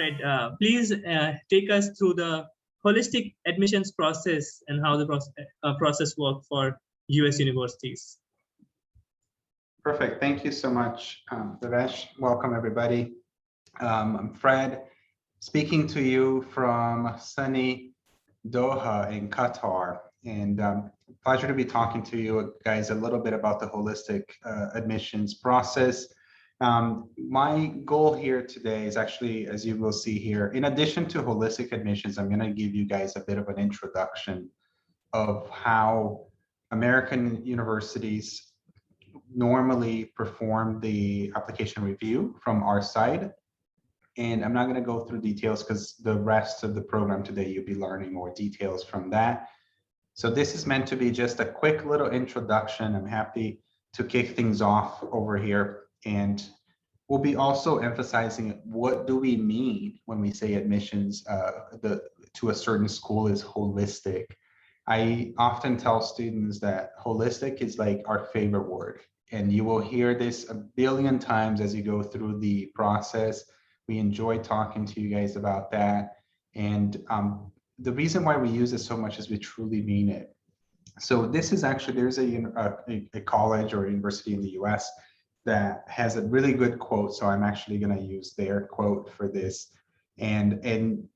Fred, please take us through the holistic admissions process and how the process works for US universities. Perfect. Thank you so much, Devesh. Welcome, everybody. I'm Fred, speaking to you from sunny Doha in Qatar. And pleasure to be talking to you guys a little bit about the holistic admissions process. My goal here today is actually, as you will see here, in addition to holistic admissions, I'm going to give you guys a bit of an introduction of how American universities normally perform the application review from our side. And I'm not going to go through details because the rest of the program today, you'll be learning more details from that. So this is meant to be just a quick little introduction. I'm happy to kick things off over here. And we'll be also emphasizing what do we mean when we say admissions to a certain school is holistic. I often tell students that holistic is like our favorite word. And you will hear this a billion times as you go through the process. We enjoy talking to you guys about that. And the reason why we use it so much is we truly mean it. So this is actually, there's a college or university in the US that has a really good quote. So I'm actually going to use their quote for this. And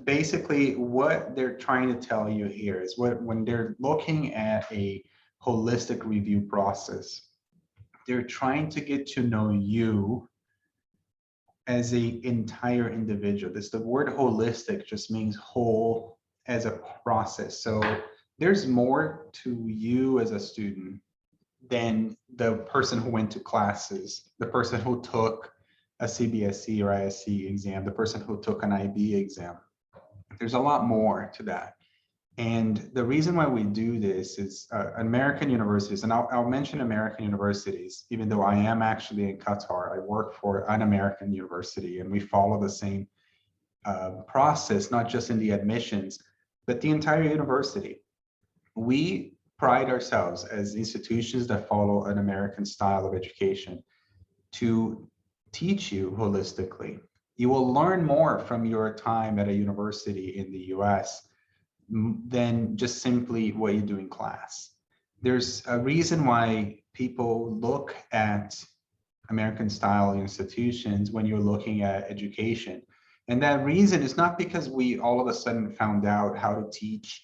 basically what they're trying to tell you here is when they're looking at a holistic review process, they're trying to get to know you as an entire individual. The word holistic just means whole as a process. So there's more to you as a student than the person who went to classes, the person who took a CBSE or ISC exam, the person who took an IB exam. There's a lot more to that. And the reason why we do this is American universities, and I'll mention American universities, even though I am actually in Qatar. I work for an American university and we follow the same process, not just in the admissions, but the entire university. We pride ourselves as institutions that follow an American style of education to teach you holistically. You will learn more from your time at a university in the US than just simply what you do in class. There's a reason why people look at American style institutions when you're looking at education. And that reason is not because we all of a sudden found out how to teach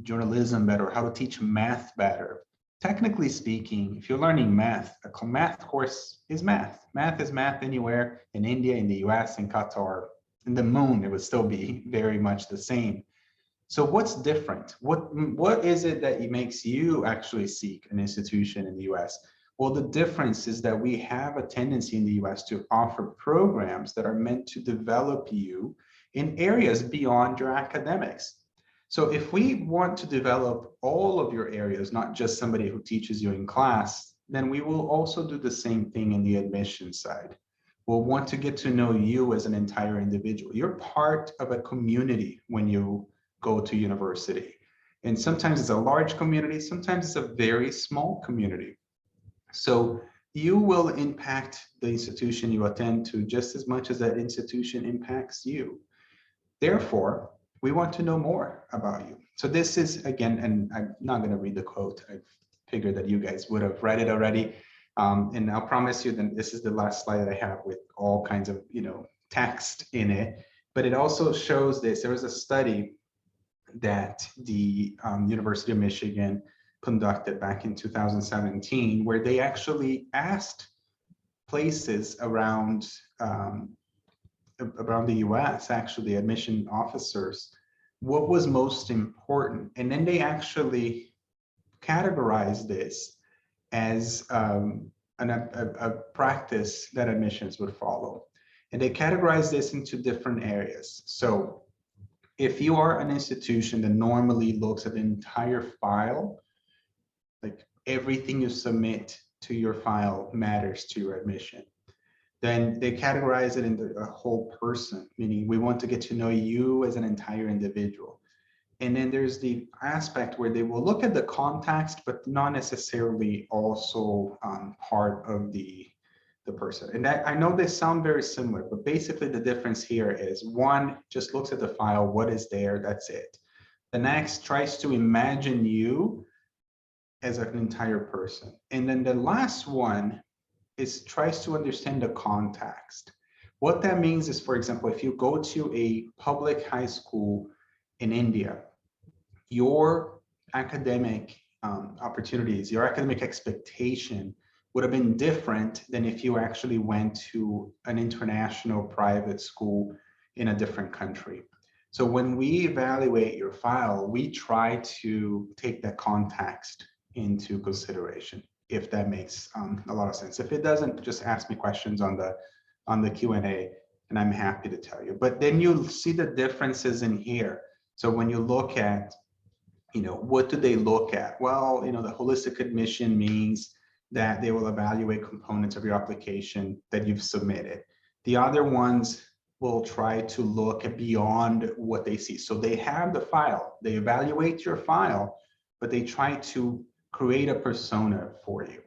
journalism better, how to teach math better. Technically speaking, if you're learning math, a math course is math. Math is math anywhere in India, in the US, in Qatar, in the moon, it would still be very much the same. So what's different? What is it that makes you actually seek an institution in the US? Well, the difference is that we have a tendency in the US to offer programs that are meant to develop you in areas beyond your academics. So if we want to develop all of your areas, not just somebody who teaches you in class, then we will also do the same thing in the admission side. We'll want to get to know you as an entire individual. You're part of a community when you go to university. And sometimes it's a large community, sometimes it's a very small community. So you will impact the institution you attend to just as much as that institution impacts you. Therefore, we want to know more about you. So this is, again, and I'm not going to read the quote. I figured that you guys would have read it already. And I'll promise you that this is the last slide that I have with all kinds of, text in it. But it also shows this. There was a study that the University of Michigan conducted back in 2017, where they actually asked places around the US, actually admission officers, what was most important. And then they actually categorized this as a practice that admissions would follow. And they categorized this into different areas. So if you are an institution that normally looks at the entire file, like everything you submit to your file matters to your admission, then they categorize it into a whole person, meaning we want to get to know you as an entire individual. And then there's the aspect where they will look at the context, but not necessarily also part of the the person. And that, I know they sound very similar, but basically the difference here is one just looks at the file, what is there, that's it. The next tries to imagine you as an entire person. And then the last one is tries to understand the context. What that means is, for example, if you go to a public high school in India, your academic opportunities, your academic expectation would have been different than if you actually went to an international private school in a different country. So when we evaluate your file, we try to take that context into consideration, if that makes a lot of sense. If it doesn't, just ask me questions on the Q&A, and I'm happy to tell you. But then you'll see the differences in here. So when you look at, what do they look at? Well, the holistic admission means that they will evaluate components of your application that you've submitted. The other ones will try to look beyond what they see. So they have the file, they evaluate your file, but they try to create a persona for you.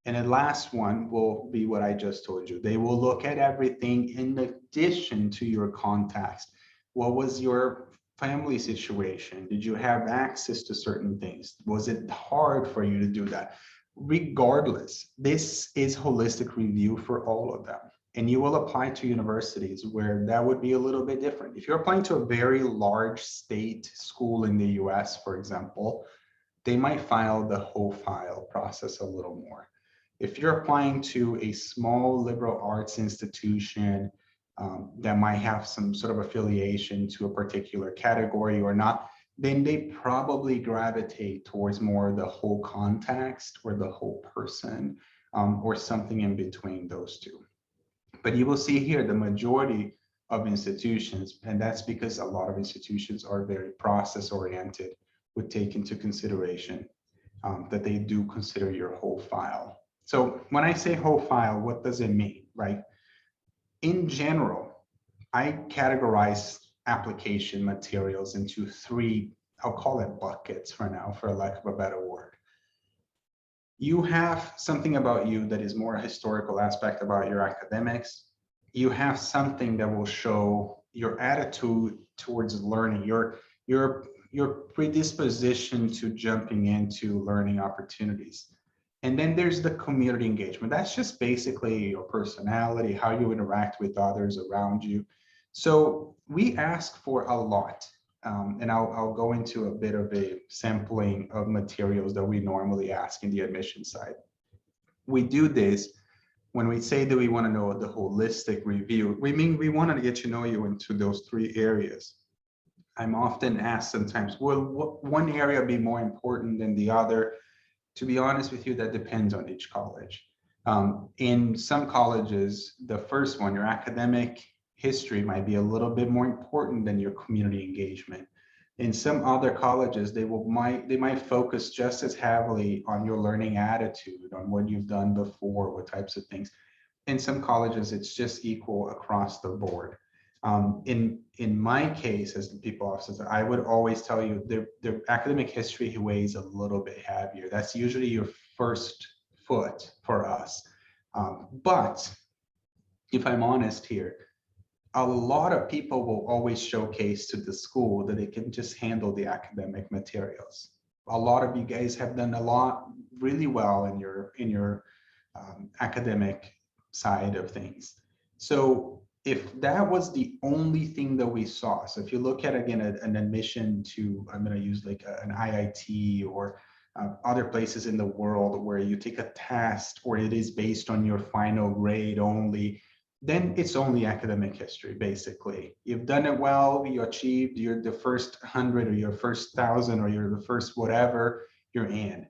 And the last one will be what I just told you. They will look at everything in addition to your context. What was your family situation? Did you have access to certain things? Was it hard for you to do that? Regardless, this is holistic review for all of them. And you will apply to universities where that would be a little bit different. If you're applying to a very large state school in the US, for example, they might file the whole file process a little more. If you're applying to a small liberal arts institution that might have some sort of affiliation to a particular category or not, then they probably gravitate towards more the whole context or the whole person or something in between those two. But you will see here the majority of institutions, and that's because a lot of institutions are very process oriented, would take into consideration that they do consider your whole file. So when I say whole file, what does it mean, right? In general, I categorize application materials into three, I'll call it buckets for now, for lack of a better word. You have something about you that is more a historical aspect about your academics. You have something that will show your attitude towards learning, your predisposition to jumping into learning opportunities. And then there's the community engagement. That's just basically your personality, how you interact with others around you. So we ask for a lot. And I'll go into a bit of a sampling of materials that we normally ask in the admission side. We do this when we say that we want to know the holistic review. We mean we want to get to know you into those three areas. I'm often asked sometimes, will one area be more important than the other? To be honest with you, that depends on each college. In some colleges, the first one, your academic history, might be a little bit more important than your community engagement. In some other colleges, they might focus just as heavily on your learning attitude, on what you've done before, what types of things. In some colleges, it's just equal across the board. In my case, as the people officer, I would always tell you the academic history weighs a little bit heavier. That's usually your first foot for us. But if I'm honest here, a lot of people will always showcase to the school that they can just handle the academic materials. A lot of you guys have done a lot really well in your academic side of things. So if that was the only thing that we saw, so if you look at, again, an admission to, I'm going to use like an IIT or other places in the world where you take a test or it is based on your final grade only, then it's only academic history, basically. You've done it well, you achieved, you're the first 100 or your first 1,000 or you're the first whatever, you're in.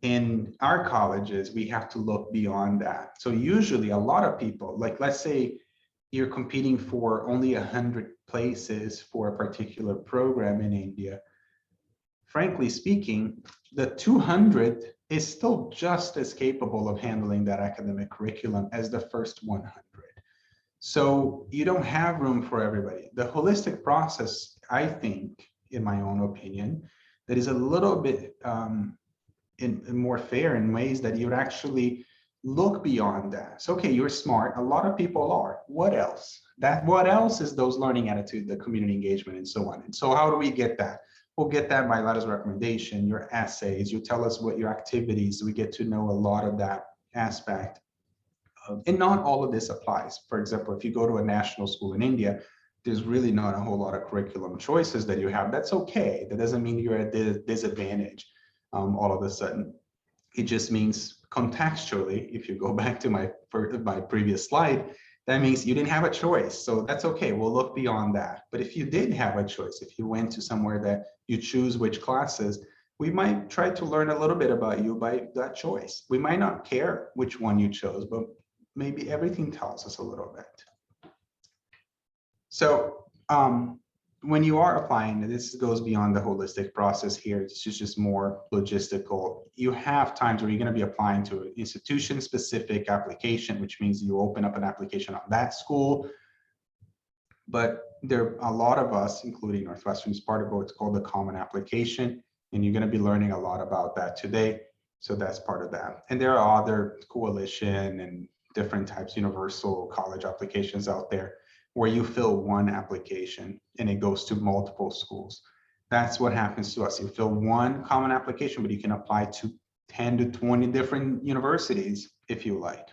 In our colleges, we have to look beyond that. So usually a lot of people, like let's say you're competing for only 100 places for a particular program in India. Frankly speaking, the 200 is still just as capable of handling that academic curriculum as the first 100. So you don't have room for everybody. The holistic process, I think, in my own opinion, that is a little bit more fair in ways that you're actually look beyond that. So, okay, you're smart. A lot of people are. What else? That what else is those learning attitude, the community engagement, and so on. And so how do we get that? We'll get that by letters of recommendation, your essays. You tell us what your activities. We get to know a lot of that aspect. And not all of this applies. For example, if you go to a national school in India, there's really not a whole lot of curriculum choices that you have. That's okay. That doesn't mean you're at a disadvantage all of a sudden. It just means contextually, if you go back to my previous slide, that means you didn't have a choice. So that's okay. We'll look beyond that. But if you did have a choice, if you went to somewhere that you choose which classes, we might try to learn a little bit about you by that choice. We might not care which one you chose, but maybe everything tells us a little bit. So when you are applying, this goes beyond the holistic process here. This is just more logistical. You have times where you're going to be applying to an institution-specific application, which means you open up an application on that school. But there are a lot of us, including Northwestern, is part of what's called the Common Application, and you're going to be learning a lot about that today. So that's part of that. And there are other coalition and different types, universal college applications out there, where you fill one application and it goes to multiple schools. That's what happens to us. You fill one common application, but you can apply to 10 to 20 different universities if you like.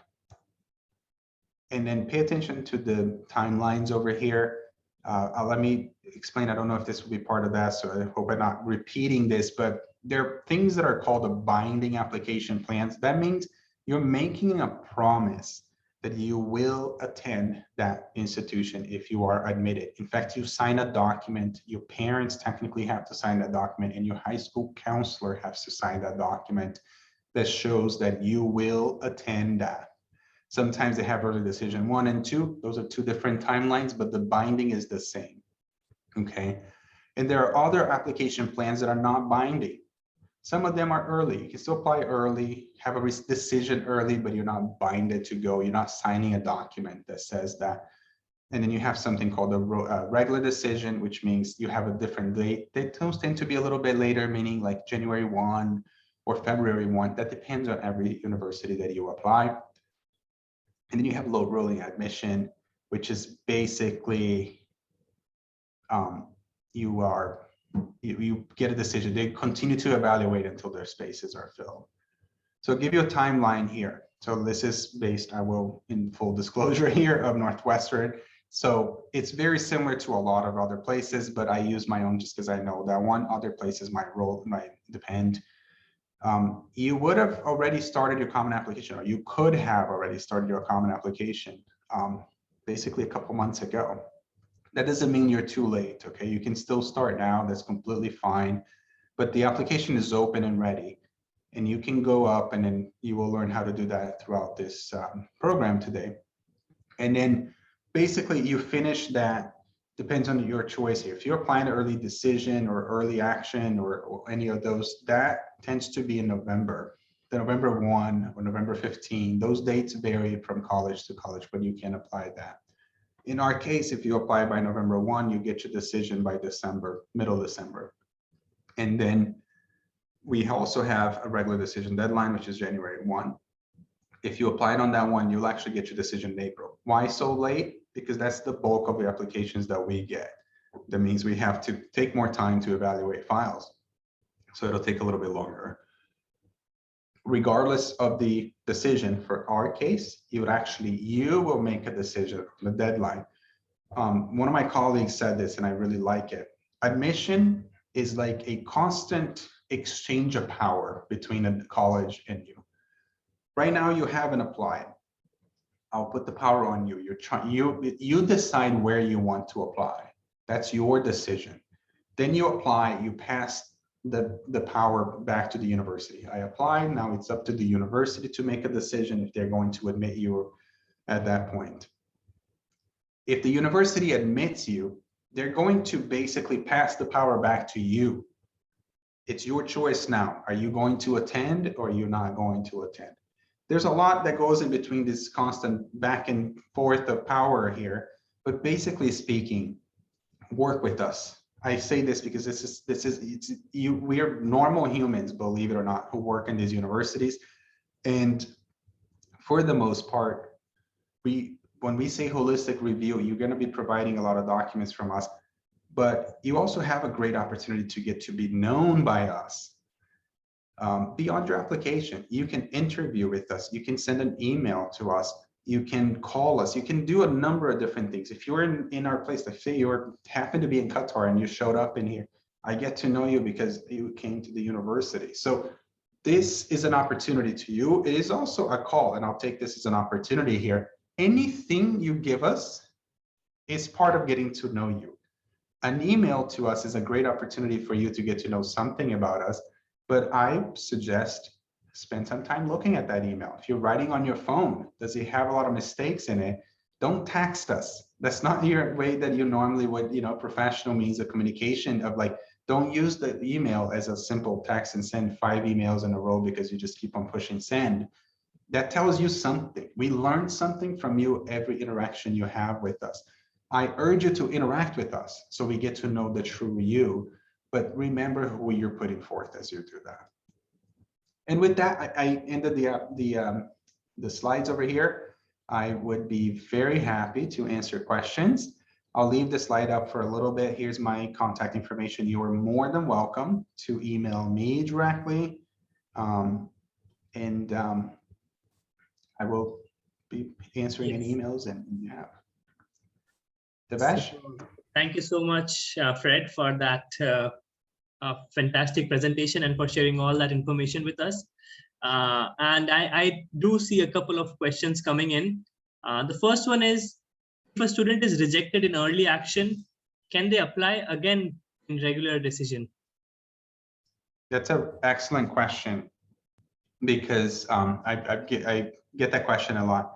And then pay attention to the timelines over here. Let me explain. I don't know if this will be part of that, so I hope I'm not repeating this, but there are things that are called a binding application plans. That means you're making a promise that you will attend that institution if you are admitted. In fact, you sign a document, your parents technically have to sign that document, and your high school counselor has to sign that document that shows that you will attend that. Sometimes they have early decision 1 and 2. Those are two different timelines, but the binding is the same, okay? And there are other application plans that are not binding. Some of them are early. You can still apply early, have a decision early, but you're not binded to go. You're not signing a document that says that. And then you have something called a regular decision, which means you have a different date. Those tend to be a little bit later, meaning like January 1 or February 1. That depends on every university that you apply. And then you have low rolling admission, which is basically you get a decision. They continue to evaluate until their spaces are filled. So I'll give you a timeline here. So this is based, I will, in full disclosure here, of Northwestern. So it's very similar to a lot of other places, but I use my own just because I know that one. Other places might depend. You would have already started your common application, or you could have already started your common application basically a couple months ago. That doesn't mean you're too late, okay? You can still start now, that's completely fine, but the application is open and ready, and you can go up, and then you will learn how to do that throughout this program today. And then basically you finish that, depends on your choice here. If you're applying to early decision or early action or any of those, that tends to be in November. The November 1 or November 15, those dates vary from college to college, but you can apply that. In our case, if you apply by November 1, you get your decision by December, middle December. And then we also have a regular decision deadline, which is January 1. If you applied on that one, you'll actually get your decision in April. Why so late? Because that's the bulk of the applications that we get. That means we have to take more time to evaluate files. So it'll take a little bit longer. Regardless of the decision, for our case, you will make a decision on the deadline. One of my colleagues said this, and I really like it. Admission is like a constant exchange of power between a college and you. Right now, you haven't applied. I'll put the power on you. You decide where you want to apply. That's your decision. Then you apply, you pass the power back to the university. I applied, now it's up to the university to make a decision if they're going to admit you at that point. If the university admits you, they're going to basically pass the power back to you. It's your choice now. Are you going to attend or are you not going to attend? There's a lot that goes in between this constant back and forth of power here, but basically speaking, work with us. I say this because we are normal humans, believe it or not, who work in these universities. And for the most part, when we say holistic review, you're going to be providing a lot of documents from us, but you also have a great opportunity to get to be known by us. Beyond your application, you can interview with us, you can send an email to us, you can call us, you can do a number of different things. If you're in our place, like say you happen to be in Qatar and you showed up in here, I get to know you because you came to the university. So this is an opportunity to you. It is also a call, and I'll take this as an opportunity here. Anything you give us is part of getting to know you. An email to us is a great opportunity for you to get to know something about us, but I suggest spend some time looking at that email. If you're writing on your phone, does it have a lot of mistakes in it? Don't text us. That's not your way that you normally would, professional means of communication of like, don't use the email as a simple text and send 5 emails in a row because you just keep on pushing send. That tells you something. We learn something from you every interaction you have with us. I urge you to interact with us so we get to know the true you, but remember who you're putting forth as you do that. And with that, I ended the slides over here. I would be very happy to answer questions. I'll leave the slide up for a little bit. Here's my contact information. You are more than welcome to email me directly. I will be answering any emails and you have. Devesh? Thank you so much, Fred, for that fantastic presentation and for sharing all that information with us. And I do see a couple of questions coming in. The first one is, if a student is rejected in early action, can they apply again in regular decision? That's an excellent question because I get that question a lot.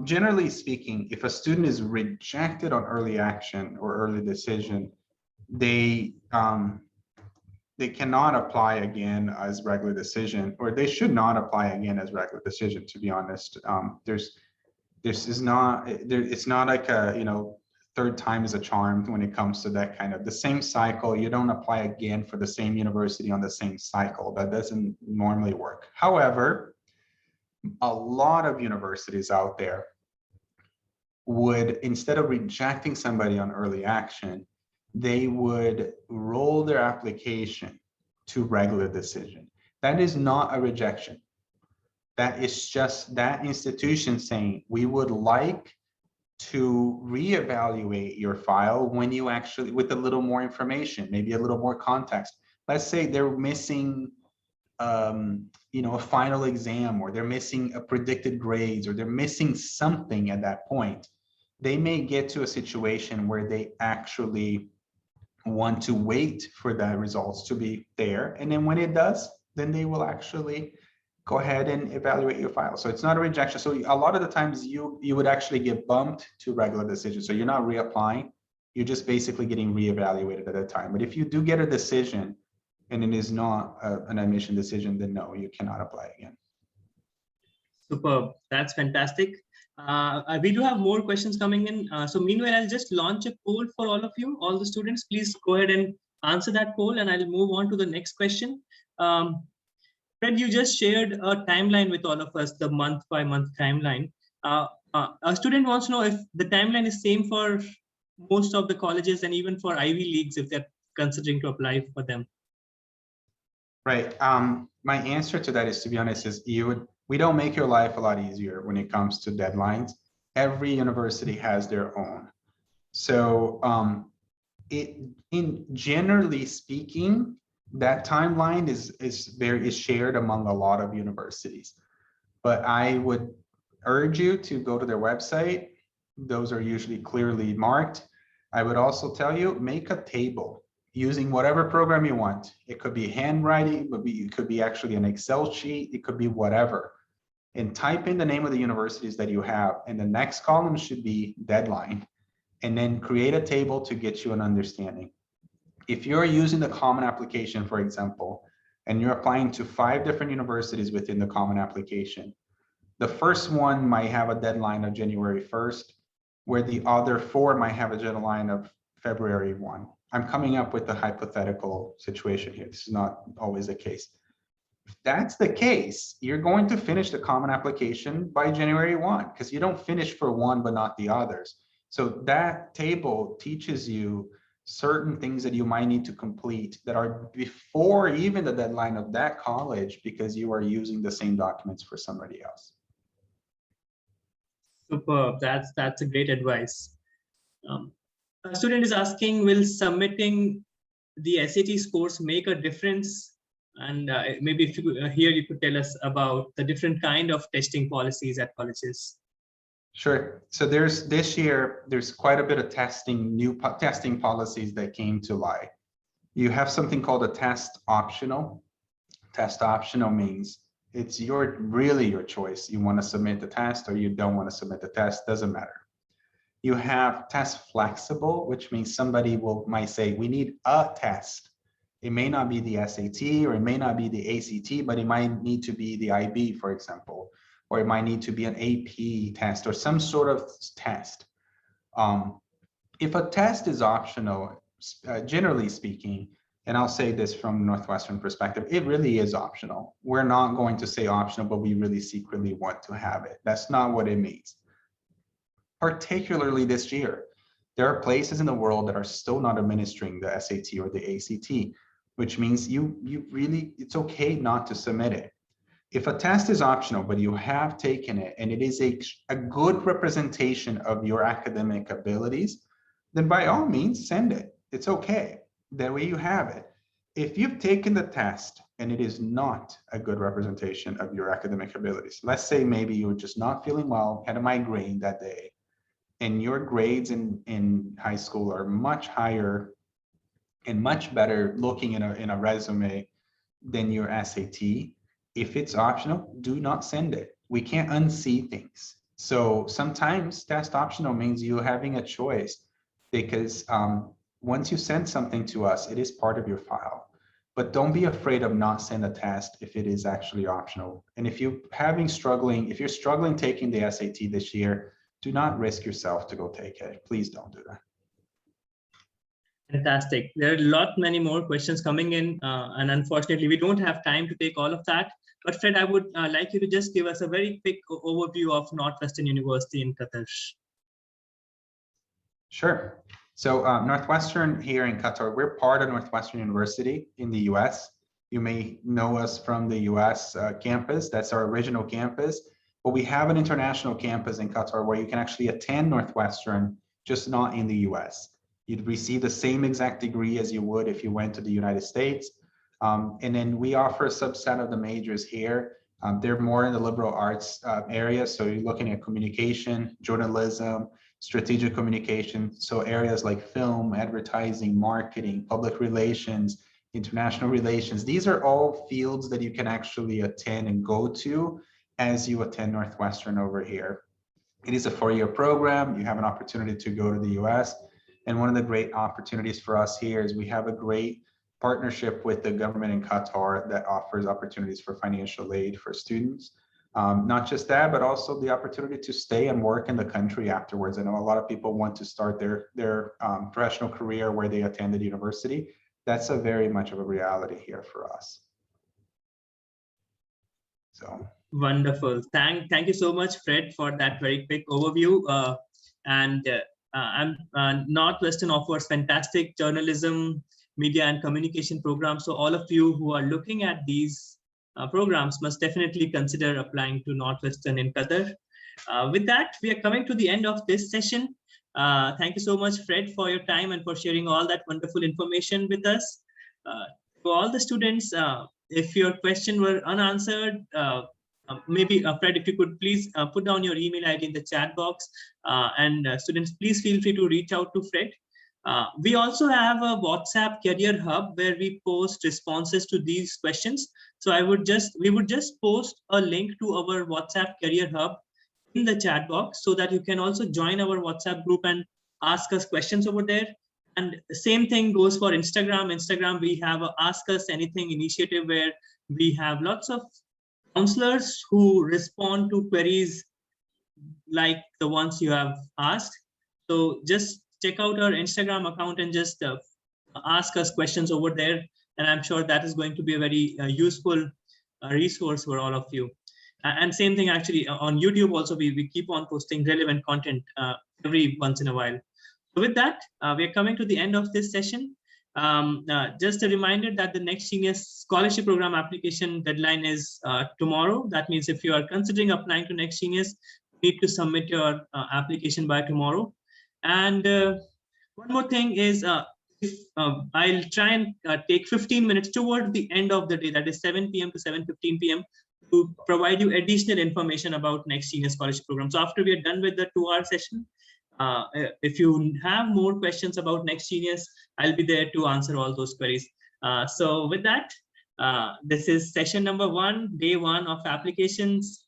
Generally speaking, if a student is rejected on early action or early decision, they cannot apply again as regular decision, or they should not apply again as regular decision, to be honest. It's not like a, third time is a charm when it comes to that kind of the same cycle. You don't apply again for the same university on the same cycle. That doesn't normally work. However, a lot of universities out there would, instead of rejecting somebody on early action, they would roll their application to regular decision. That is not a rejection. That is just that institution saying, we would like to reevaluate your file when you actually, with a little more information, maybe a little more context. Let's say they're missing a final exam, or they're missing a predicted grades, or they're missing something at that point. They may get to a situation where they actually want to wait for the results to be there. And then when it does, then they will actually go ahead and evaluate your file. So it's not a rejection. So a lot of the times you would actually get bumped to regular decision. So you're not reapplying, you're just basically getting reevaluated at that time. But if you do get a decision and it is not an admission decision, then no, you cannot apply again. Superb. That's fantastic. We do have more questions coming in. So meanwhile, I'll just launch a poll for all of you, all the students. Please go ahead and answer that poll, and I'll move on to the next question. Fred, you just shared a timeline with all of us, the month-by-month timeline. A student wants to know if the timeline is same for most of the colleges and even for Ivy Leagues, if they're considering to apply for them. Right. My answer to that is, to be honest, is we don't make your life a lot easier when it comes to deadlines. Every university has their own. So generally speaking, that timeline is shared among a lot of universities. But I would urge you to go to their website. Those are usually clearly marked. I would also tell you, make a table using whatever program you want. It could be handwriting, it could be actually an Excel sheet, it could be whatever. And type in the name of the universities that you have, and the next column should be deadline. And then create a table to get you an understanding. If you're using the common application, for example, and you're applying to 5 different universities within the common application, the first one might have a deadline of January 1st, where the other 4 might have a deadline of February 1. I'm coming up with a hypothetical situation here. This is not always the case. If that's the case, you're going to finish the common application by January 1, because you don't finish for one but not the others. So that table teaches you certain things that you might need to complete that are before even the deadline of that college, because you are using the same documents for somebody else. Superb. That's a great advice. A student is asking, will submitting the SAT scores make a difference? And maybe if you here you could tell us about the different kind of testing policies at colleges. Sure. So this year, there's quite a bit of new testing policies that came to light. You have something called a test optional. Test optional means it's really your choice. You want to submit the test or you don't want to submit the test, doesn't matter. You have test flexible, which means somebody might say, we need a test. It may not be the SAT or it may not be the ACT, but it might need to be the IB, for example, or it might need to be an AP test or some sort of test. If a test is optional, generally speaking, and I'll say this from Northwestern perspective, it really is optional. We're not going to say optional, but we really secretly want to have it. That's not what it means. Particularly this year, there are places in the world that are still not administering the SAT or the ACT, which means it's okay not to submit it. If a test is optional, but you have taken it and it is a good representation of your academic abilities, then by all means, send it. It's okay. That way you have it. If you've taken the test and it is not a good representation of your academic abilities, let's say maybe you're just not feeling well, had a migraine that day, and your grades in high school are much higher and much better looking in a resume than your SAT, if it's optional, do not send it. We can't unsee things. So sometimes test optional means you having a choice, because once you send something to us, it is part of your file. But don't be afraid of not send a test if it is actually optional. And if you're struggling taking the SAT this year, do not risk yourself to go take it. Please don't do that. Fantastic. There are many more questions coming in, and unfortunately, we don't have time to take all of that. But Fred, I would like you to just give us a very quick overview of Northwestern University in Qatar. Sure. So Northwestern here in Qatar, we're part of Northwestern University in the US. You may know us from the US campus. That's our original campus. But we have an international campus in Qatar where you can actually attend Northwestern, just not in the US. You'd receive the same exact degree as you would if you went to the United States. And then we offer a subset of the majors here. They're more in the liberal arts area. So you're looking at communication, journalism, strategic communication. So areas like film, advertising, marketing, public relations, international relations. These are all fields that you can actually attend and go to as you attend Northwestern over here. It is a 4-year program. You have an opportunity to go to the US. And one of the great opportunities for us here is we have a great partnership with the government in Qatar that offers opportunities for financial aid for students. Not just that, but also the opportunity to stay and work in the country afterwards. I know a lot of people want to start their professional career where they attended university. That's a very much of a reality here for us. So wonderful. Thank you so much, Fred, for that very quick overview. Northwestern offers fantastic journalism, media and communication programs. So all of you who are looking at these programs must definitely consider applying to Northwestern in Qatar. With that, we are coming to the end of this session. Thank you so much, Fred, for your time and for sharing all that wonderful information with us. To all the students, if your question were unanswered, maybe Fred, if you could please put down your email ID in the chat box, and students, please feel free to reach out to Fred. We also have a WhatsApp Career Hub where we post responses to these questions. So we would just post a link to our WhatsApp Career Hub in the chat box so that you can also join our WhatsApp group and ask us questions over there. And the same thing goes for Instagram. Instagram, we have a Ask Us Anything initiative where we have lots of counselors who respond to queries like the ones you have asked. So just check out our Instagram account and just ask us questions over there. And I'm sure that is going to be a very useful resource for all of you. And same thing actually on YouTube also, we keep on posting relevant content every once in a while. So with that, we are coming to the end of this session. Just a reminder that the Next Genius Scholarship Program application deadline is tomorrow. That means if you are considering applying to Next Genius, you need to submit your application by tomorrow. And one more thing is, I'll try and take 15 minutes toward the end of the day, that is 7 p.m. to 7:15 p.m. to provide you additional information about Next Genius Scholarship Program. So after we are done with the 2-hour session, if you have more questions about Next Genius, I'll be there to answer all those queries. So with that, this is session number 1, day 1 of applications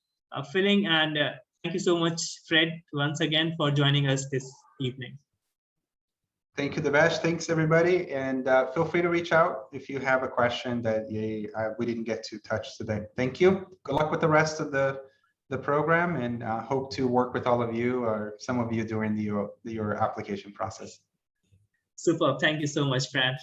filling. And thank you so much, Fred, once again for joining us this evening. Thank you, Devesh. Thanks, everybody. And feel free to reach out if you have a question that we didn't get to touch today. Thank you. Good luck with the rest of the program, and hope to work with all of you or some of you during your application process. Super. Thank you so much, Fred.